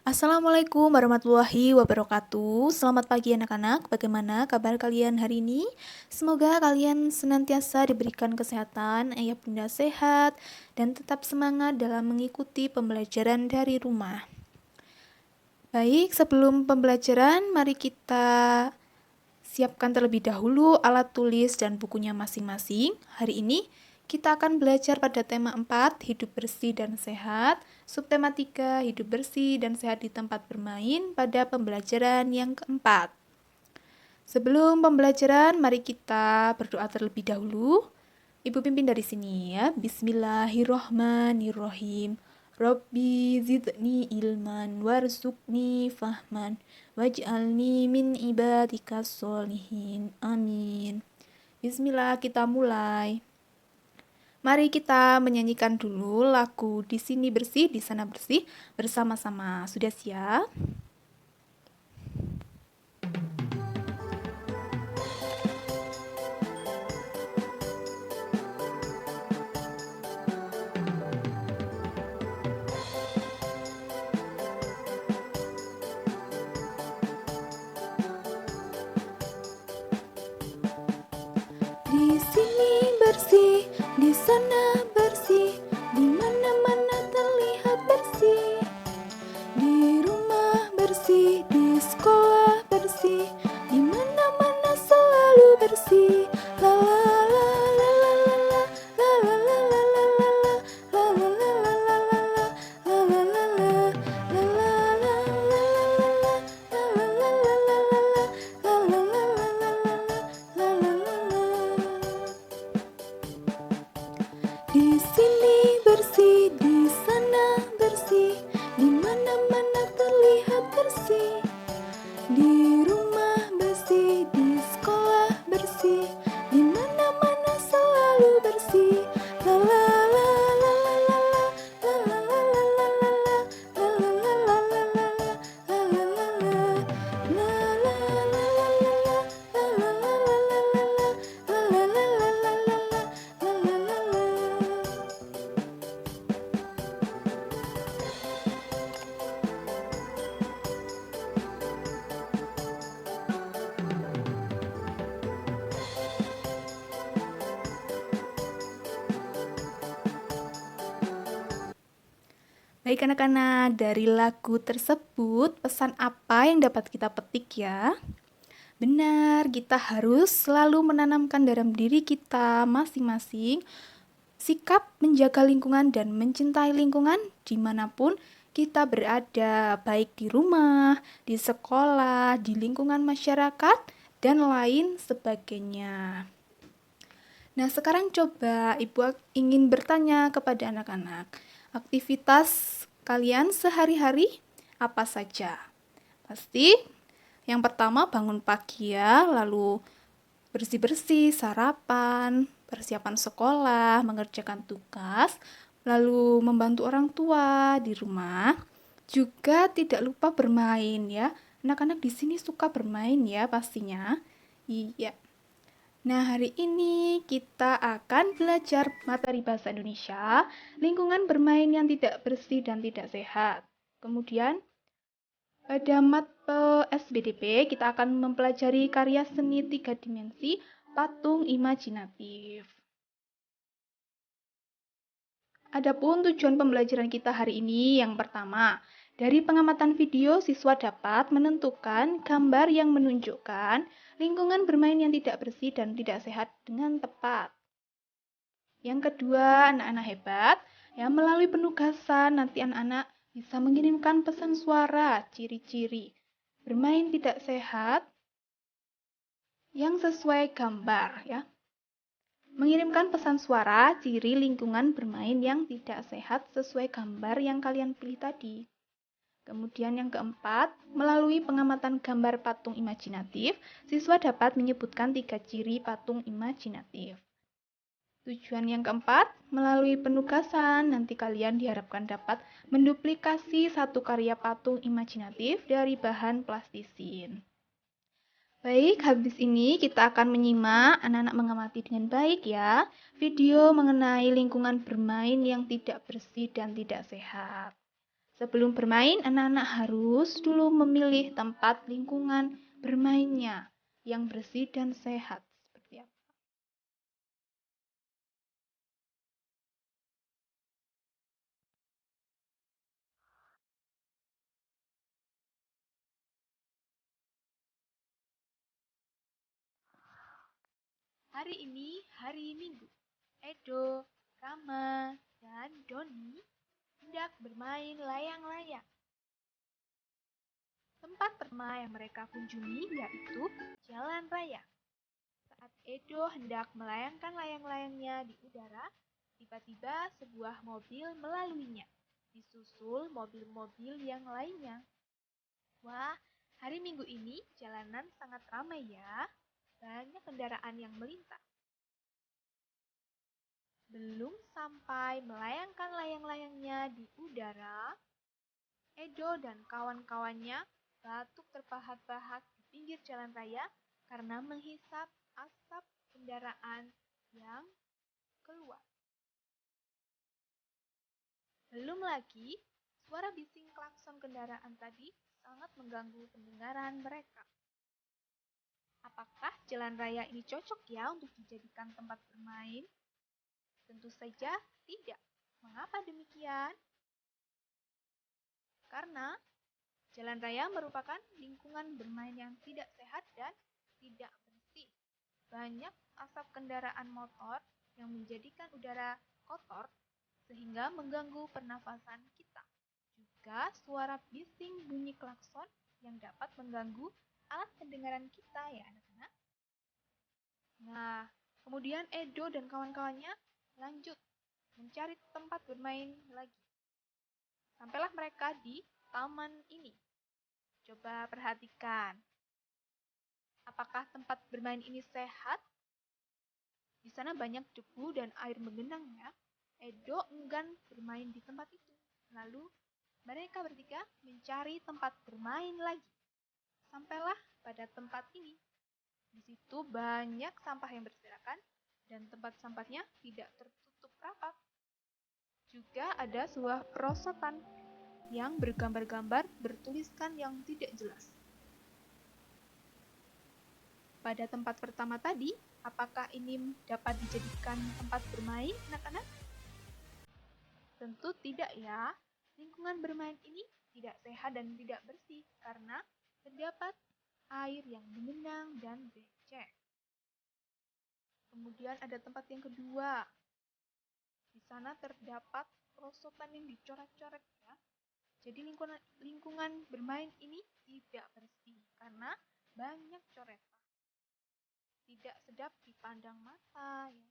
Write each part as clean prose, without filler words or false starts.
Assalamualaikum warahmatullahi wabarakatuh. Selamat pagi anak-anak. Bagaimana kabar kalian hari ini? Semoga kalian senantiasa diberikan kesehatan, ayah bunda sehat, dan tetap semangat dalam mengikuti pembelajaran dari rumah. Baik, sebelum pembelajaran, mari kita siapkan terlebih dahulu alat tulis dan bukunya masing-masing. Hari ini kita akan belajar pada tema 4, hidup bersih dan sehat. Subtema 3, hidup bersih dan sehat di tempat bermain pada pembelajaran yang keempat. Sebelum pembelajaran, mari kita berdoa terlebih dahulu. Ibu pimpin dari sini ya. Bismillahirrohmanirrohim. Rabbi zidni ilman warzuqni fahman waj'alni min ibadikas solihin. Amin. Bismillah, kita mulai. Mari kita menyanyikan dulu lagu Di Sini Bersih, di Sana Bersih bersama-sama. Sudah siap? Di sini bersih, di sana bersih, di mana-mana terlihat bersih. Di rumah bersih, di sekolah bersih, di mana-mana selalu bersih. La la la la la la la la la la la la la la la la la Di sini bersih, di sana bersih, di mana-mana terlihat bersih. Di rumah bersih, di sekolah bersih, di mana-mana selalu bersih. La la la la la la la la la la Baik anak-anak, dari lagu tersebut pesan apa yang dapat kita petik ya? Benar, kita harus selalu menanamkan dalam diri kita masing-masing sikap menjaga lingkungan dan mencintai lingkungan dimanapun kita berada, baik di rumah, di sekolah, di lingkungan masyarakat, dan lain sebagainya. Nah, sekarang coba Ibu ingin bertanya kepada anak-anak, aktivitas kalian sehari-hari apa saja? Pasti yang pertama bangun pagi ya, lalu bersih-bersih, sarapan, persiapan sekolah, mengerjakan tugas, lalu membantu orang tua di rumah. Juga tidak lupa bermain ya. Anak-anak di sini suka bermain ya pastinya. Iya. Nah, hari ini kita akan belajar materi bahasa Indonesia, lingkungan bermain yang tidak bersih dan tidak sehat. Kemudian, pada mata SBDP, kita akan mempelajari karya seni 3 dimensi, patung imajinatif. Adapun tujuan pembelajaran kita hari ini yang pertama, dari pengamatan video, siswa dapat menentukan gambar yang menunjukkan lingkungan bermain yang tidak bersih dan tidak sehat dengan tepat. Yang kedua, anak-anak hebat, yang melalui penugasan nanti anak-anak bisa mengirimkan pesan suara, ciri-ciri bermain tidak sehat yang sesuai gambar ya. Mengirimkan pesan suara, ciri lingkungan bermain yang tidak sehat sesuai gambar yang kalian pilih tadi. Kemudian yang keempat, melalui pengamatan gambar patung imajinatif, siswa dapat menyebutkan 3 ciri patung imajinatif. Tujuan yang keempat, melalui penugasan, nanti kalian diharapkan dapat menduplikasi satu karya patung imajinatif dari bahan plastisin. Baik, habis ini kita akan menyimak anak-anak mengamati dengan baik ya video mengenai lingkungan bermain yang tidak bersih dan tidak sehat. Sebelum bermain, anak-anak harus dulu memilih tempat lingkungan bermainnya yang bersih dan sehat. Seperti apa? Hari ini hari Minggu. Edo, Rama, dan Doni hendak bermain layang-layang. Tempat pertama yang mereka kunjungi yaitu Jalan Raya. Saat Edo hendak melayangkan layang-layangnya di udara, tiba-tiba sebuah mobil melaluinya, disusul mobil-mobil yang lainnya. Wah, hari Minggu ini jalanan sangat ramai ya. Banyak kendaraan yang melintas. Belum sampai melayangkan layang-layangnya di udara, Edo dan kawan-kawannya batuk terbahak-bahak di pinggir jalan raya karena menghisap asap kendaraan yang keluar. Belum lagi, suara bising klakson kendaraan tadi sangat mengganggu pendengaran mereka. Apakah jalan raya ini cocok ya untuk dijadikan tempat bermain? Tentu saja tidak. Mengapa demikian? Karena jalan raya merupakan lingkungan bermain yang tidak sehat dan tidak bersih. Banyak asap kendaraan motor yang menjadikan udara kotor sehingga mengganggu pernafasan kita. Juga suara bising bunyi klakson yang dapat mengganggu alat pendengaran kita ya anak-anak. Nah, kemudian Edo dan kawan-kawannya lanjut mencari tempat bermain lagi. Sampailah mereka di taman ini. Coba perhatikan, apakah tempat bermain ini sehat? Di sana banyak debu dan air menggenang ya. Edo enggan bermain di tempat itu. Lalu mereka bertiga mencari tempat bermain lagi. Sampailah pada tempat ini. Di situ banyak sampah yang berserakan dan tempat sampahnya tidak tertutup rapat. Juga ada sebuah perosotan yang bergambar-gambar bertuliskan yang tidak jelas. Pada tempat pertama tadi, apakah ini dapat dijadikan tempat bermain, anak-anak? Tentu tidak ya. Lingkungan bermain ini tidak sehat dan tidak bersih karena terdapat air yang mengenang dan becek. Kemudian ada tempat yang kedua. Di sana terdapat perosotan yang dicoret-coret ya. Jadi lingkungan bermain ini tidak bersih karena banyak coretan. Tidak sedap dipandang mata ya,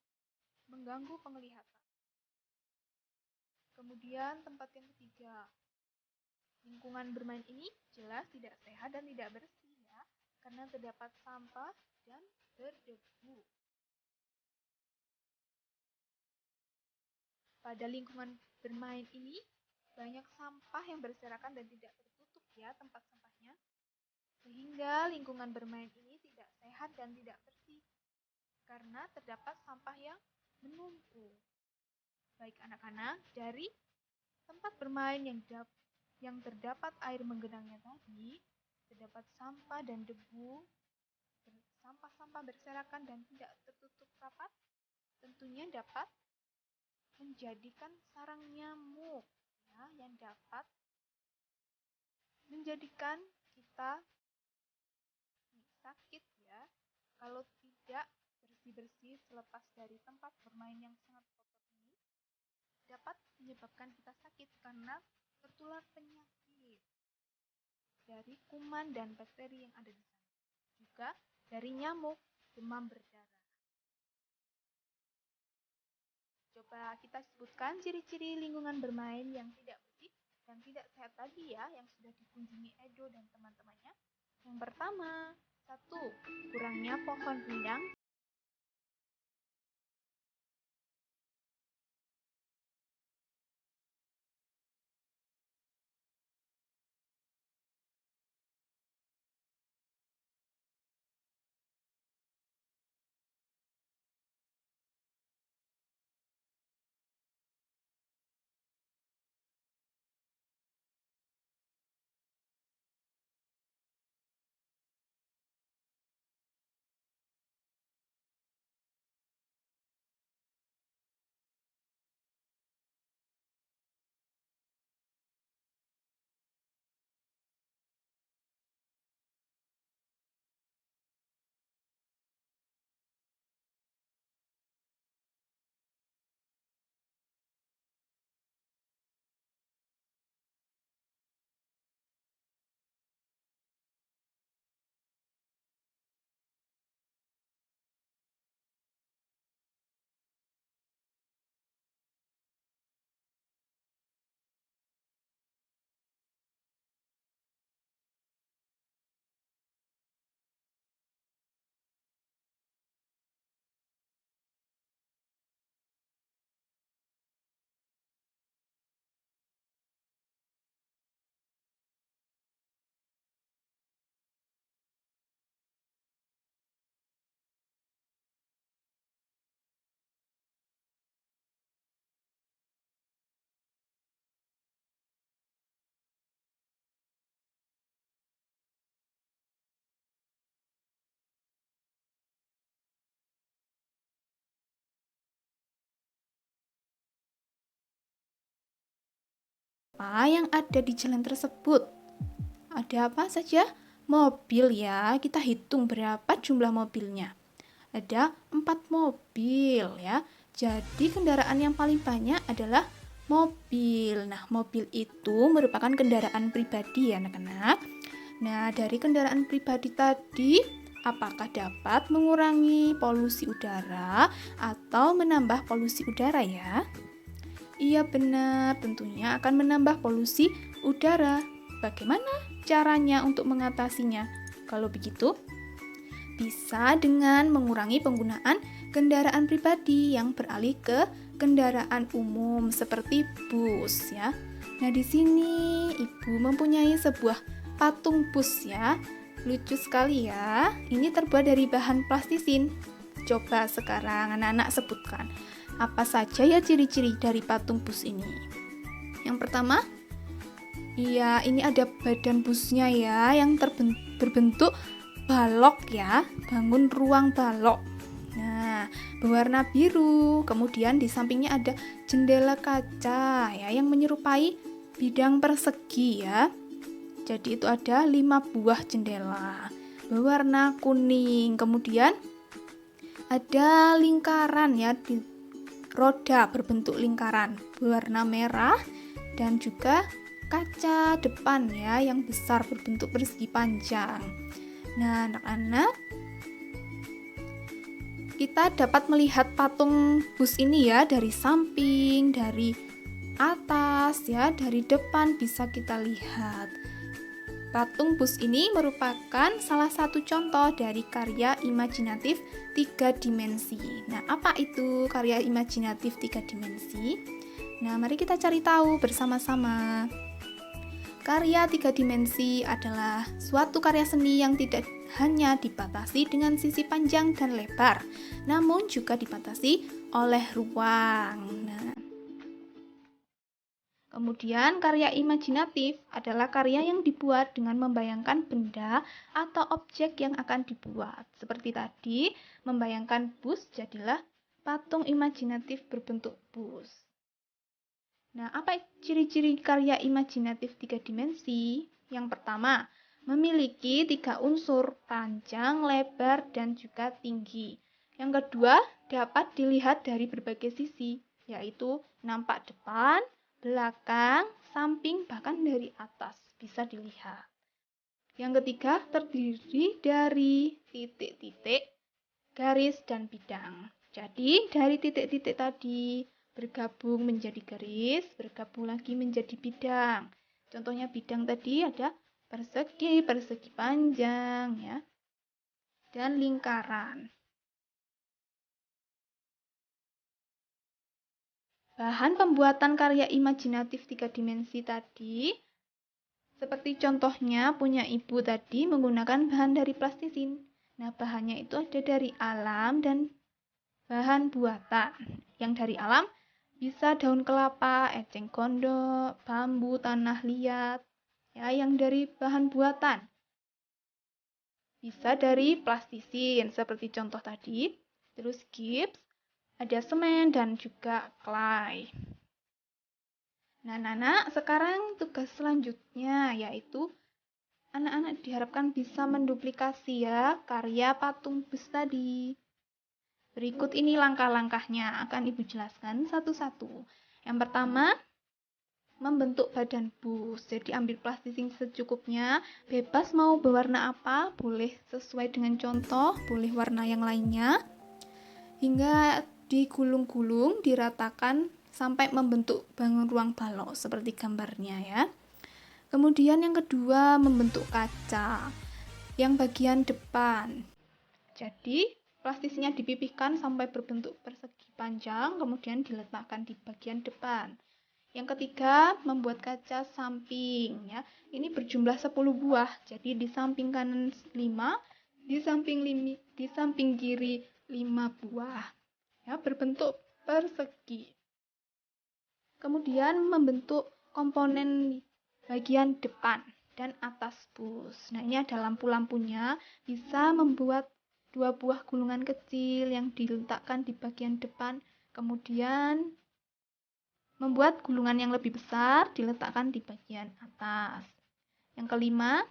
mengganggu penglihatan. Kemudian tempat yang ketiga. Lingkungan bermain ini jelas tidak sehat dan tidak bersih ya, karena terdapat sampah dan berdebu. Pada lingkungan bermain ini, banyak sampah yang berserakan dan tidak tertutup ya tempat sampahnya. Sehingga lingkungan bermain ini tidak sehat dan tidak bersih, karena terdapat sampah yang menumpuk. Baik anak-anak, dari tempat bermain yang terdapat air menggenangnya tadi, terdapat sampah dan debu, sampah-sampah berserakan dan tidak tertutup rapat, tentunya dapat menjadikan sarang nyamuk ya, yang dapat menjadikan kita sakit ya kalau tidak bersih-bersih selepas dari tempat bermain yang sangat kotor ini, dapat menyebabkan kita sakit karena tertular penyakit dari kuman dan bakteri yang ada di sana. Juga dari nyamuk, demam berdarah. Coba kita sebutkan ciri-ciri lingkungan bermain yang tidak bersih dan tidak sehat tadi ya, yang sudah dikunjungi Edo dan teman-temannya. Yang pertama, 1. Kurangnya pohon rindang apa yang ada di jalan tersebut. Ada apa saja? Mobil ya, kita hitung berapa jumlah mobilnya. Ada 4 mobil ya. Jadi kendaraan yang paling banyak adalah mobil. Nah, mobil itu merupakan kendaraan pribadi ya anak-anak. Nah, dari kendaraan pribadi tadi, apakah dapat mengurangi polusi udara atau menambah polusi udara ya? Iya benar, tentunya akan menambah polusi udara. Bagaimana caranya untuk mengatasinya? Kalau begitu, bisa dengan mengurangi penggunaan kendaraan pribadi yang beralih ke kendaraan umum seperti bus ya. Nah, di sini Ibu mempunyai sebuah patung bus ya. Lucu sekali ya. Ini terbuat dari bahan plastisin. Coba sekarang anak-anak sebutkan apa saja ya ciri-ciri dari patung bus ini. Yang pertama, iya, ini ada badan busnya ya yang berbentuk balok ya, bangun ruang balok. Nah, berwarna biru. Kemudian di sampingnya ada jendela kaca ya yang menyerupai bidang persegi ya. Jadi itu ada 5 buah jendela berwarna kuning. Kemudian ada lingkaran ya, di roda berbentuk lingkaran berwarna merah, dan juga kaca depan ya yang besar berbentuk persegi panjang. Nah, anak-anak, kita dapat melihat patung bus ini ya dari samping, dari atas ya, dari depan bisa kita lihat. Patung bus ini merupakan salah satu contoh dari karya imajinatif 3 dimensi. Nah, apa itu karya imajinatif 3 dimensi? Nah, mari kita cari tahu bersama-sama. Karya 3 dimensi adalah suatu karya seni yang tidak hanya dibatasi dengan sisi panjang dan lebar, namun juga dibatasi oleh ruang. Nah, kemudian karya imajinatif adalah karya yang dibuat dengan membayangkan benda atau objek yang akan dibuat. Seperti tadi, membayangkan bus jadilah patung imajinatif berbentuk bus. Nah, apa ciri-ciri karya imajinatif 3 dimensi? Yang pertama, memiliki 3 unsur, panjang, lebar, dan juga tinggi. Yang kedua, dapat dilihat dari berbagai sisi, yaitu nampak depan, belakang, samping, bahkan dari atas bisa dilihat. Yang ketiga, terdiri dari titik-titik, garis, dan bidang. Jadi, dari titik-titik tadi bergabung menjadi garis, bergabung lagi menjadi bidang. Contohnya bidang tadi ada persegi, persegi panjang, ya, dan lingkaran. Bahan pembuatan karya imajinatif 3 dimensi tadi, seperti contohnya punya Ibu tadi menggunakan bahan dari plastisin. Nah, bahannya itu ada dari alam dan bahan buatan. Yang dari alam bisa daun kelapa, eceng gondok, bambu, tanah liat. Ya, yang dari bahan buatan bisa dari plastisin seperti contoh tadi. Terus gips, ada semen dan juga clay. Nah, anak-anak, sekarang tugas selanjutnya yaitu anak-anak diharapkan bisa menduplikasi ya karya patung bus tadi. Berikut ini langkah-langkahnya, akan Ibu jelaskan satu-satu. Yang pertama, membentuk badan bus. Jadi ambil plastisin secukupnya, bebas mau berwarna apa, boleh sesuai dengan contoh, boleh warna yang lainnya. Hingga digulung-gulung, diratakan sampai membentuk bangun ruang balok seperti gambarnya ya. Kemudian yang kedua, membentuk kaca yang bagian depan. Jadi plastisnya dipipihkan sampai berbentuk persegi panjang, kemudian diletakkan di bagian depan. Yang ketiga, membuat kaca samping ya. Ini berjumlah 10 buah. Jadi di samping kanan 5, di samping kiri 5 buah. Ya, berbentuk persegi. Kemudian membentuk komponen bagian depan dan atas bus. Nah, ini ada lampu-lampunya, bisa membuat 2 buah gulungan kecil yang diletakkan di bagian depan, kemudian Membuat gulungan yang lebih besar diletakkan di bagian atas. Yang kelima,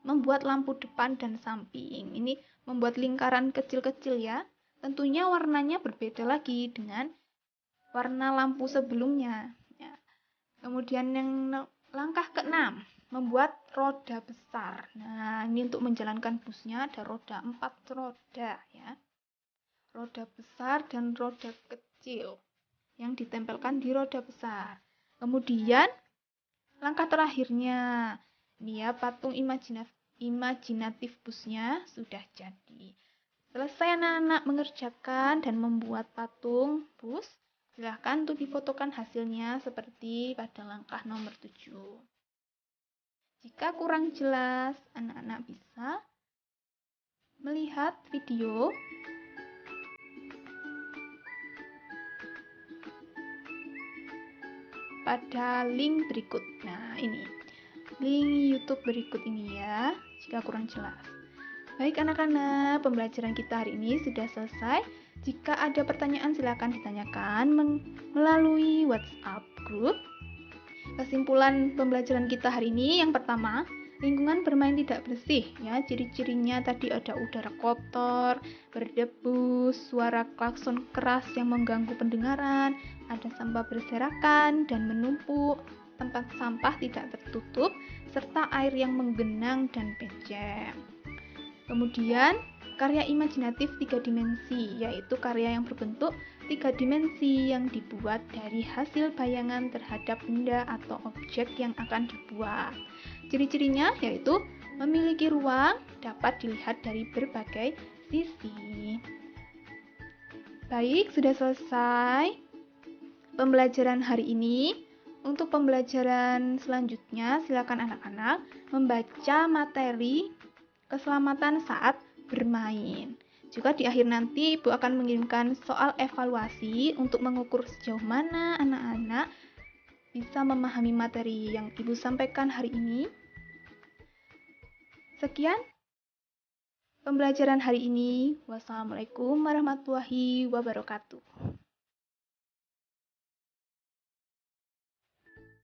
membuat lampu depan dan samping. Ini membuat lingkaran kecil-kecil ya. Tentunya warnanya berbeda lagi dengan warna lampu sebelumnya. Ya. Kemudian yang langkah keenam, membuat roda besar. Nah, ini untuk menjalankan busnya ada roda 4 roda ya. Roda besar dan roda kecil yang ditempelkan di roda besar. Kemudian langkah terakhirnya, ini ya patung imajinatif busnya sudah jadi. Selesai anak-anak mengerjakan dan membuat patung bus, silahkan untuk difotokan hasilnya seperti pada langkah nomor 7. Jika kurang jelas, anak-anak bisa melihat video pada link berikut. Nah, ini link YouTube berikut ini ya, jika kurang jelas. Baik anak-anak, pembelajaran kita hari ini sudah selesai. Jika ada pertanyaan silakan ditanyakan melalui WhatsApp group. Kesimpulan pembelajaran kita hari ini, yang pertama, lingkungan bermain tidak bersih ya. Ciri-cirinya tadi ada udara kotor, berdebu, suara klakson keras yang mengganggu pendengaran, ada sampah berserakan dan menumpuk, tempat sampah tidak tertutup, serta air yang menggenang dan becek. Kemudian, karya imajinatif 3 dimensi, yaitu karya yang berbentuk 3 dimensi yang dibuat dari hasil bayangan terhadap benda atau objek yang akan dibuat. Ciri-cirinya yaitu memiliki ruang, dapat dilihat dari berbagai sisi. Baik, sudah selesai pembelajaran hari ini. Untuk pembelajaran selanjutnya, silakan anak-anak membaca materi keselamatan saat bermain. Juga di akhir nanti Ibu akan mengirimkan soal evaluasi untuk mengukur sejauh mana anak-anak bisa memahami materi yang Ibu sampaikan hari ini. Sekian pembelajaran hari ini. Wassalamualaikum warahmatullahi wabarakatuh.